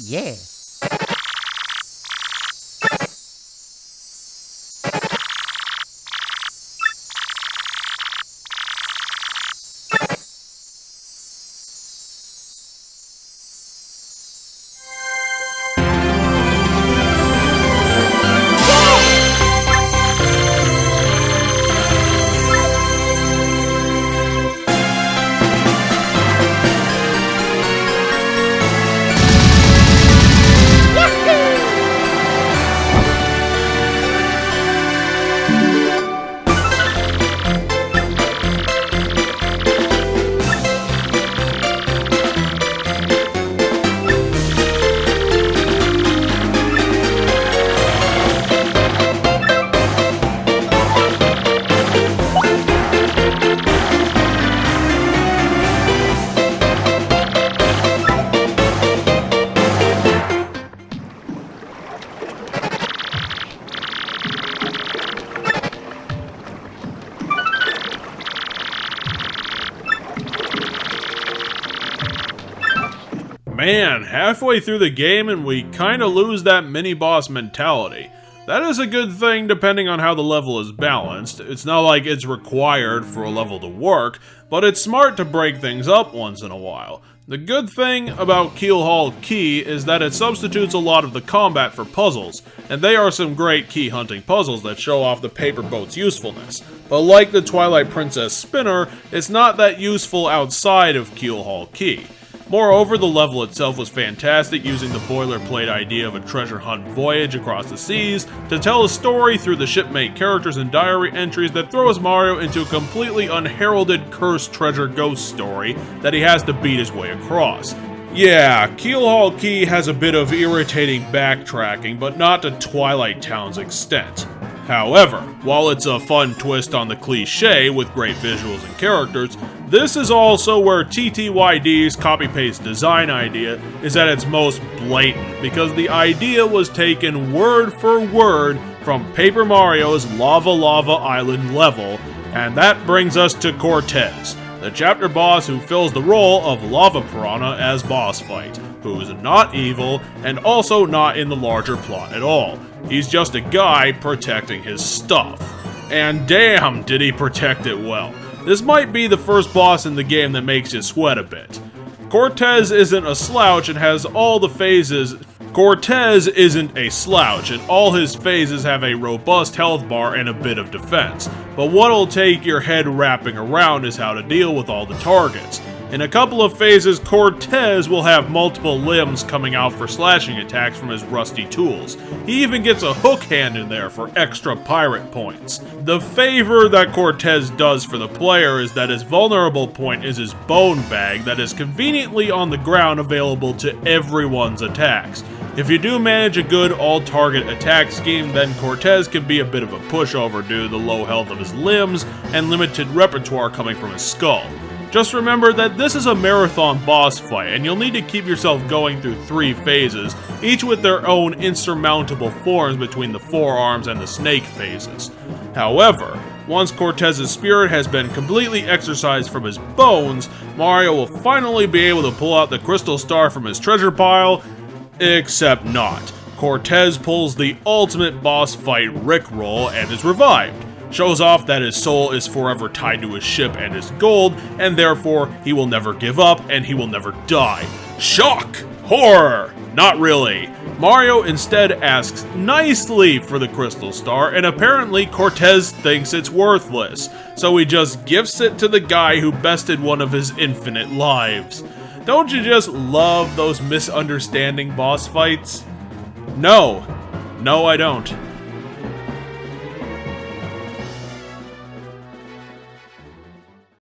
yeah. Man, halfway through the game and we kinda lose that mini-boss mentality. That is a good thing depending on how the level is balanced. It's not like it's required for a level to work, but it's smart to break things up once in a while. The good thing about Keelhaul Key is that it substitutes a lot of the combat for puzzles, and they are some great key hunting puzzles that show off the paper boat's usefulness. But like the Twilight Princess spinner, it's not that useful outside of Keelhaul Key. Moreover, the level itself was fantastic, using the boilerplate idea of a treasure hunt voyage across the seas to tell a story through the shipmate characters and diary entries that throws Mario into a completely unheralded cursed treasure ghost story that he has to beat his way across. Yeah, Keelhaul Key has a bit of irritating backtracking, but not to Twilight Town's extent. However, while it's a fun twist on the cliché with great visuals and characters, this is also where TTYD's copy-paste design idea is at its most blatant, because the idea was taken word for word from Paper Mario's Lava Lava Island level, and that brings us to Cortez, the chapter boss who fills the role of Lava Piranha as boss fight, who is not evil and also not in the larger plot at all. He's just a guy protecting his stuff. And damn, did he protect it well. This might be the first boss in the game that makes you sweat a bit. Cortez isn't a slouch and has all the phases. Cortez isn't a slouch, and all his phases have a robust health bar and a bit of defense. But what'll take your head wrapping around is how to deal with all the targets. In a couple of phases, Cortez will have multiple limbs coming out for slashing attacks from his rusty tools. He even gets a hook hand in there for extra pirate points. The favor that Cortez does for the player is that his vulnerable point is his bone bag that is conveniently on the ground, available to everyone's attacks. If you do manage a good all-target attack scheme, then Cortez can be a bit of a pushover due to the low health of his limbs and limited repertoire coming from his skull. Just remember that this is a marathon boss fight, and you'll need to keep yourself going through 3 phases, each with their own insurmountable forms between the forearms and the snake phases. However, once Cortez's spirit has been completely exorcised from his bones, Mario will finally be able to pull out the crystal star from his treasure pile, except not. Cortez pulls the ultimate boss fight Rickroll and is revived. Shows off that his soul is forever tied to his ship and his gold, and therefore he will never give up and he will never die. Shock! Horror! Not really. Mario instead asks nicely for the crystal star, and apparently Cortez thinks it's worthless, so he just gifts it to the guy who bested one of his infinite lives. Don't you just love those misunderstanding boss fights? No, I don't.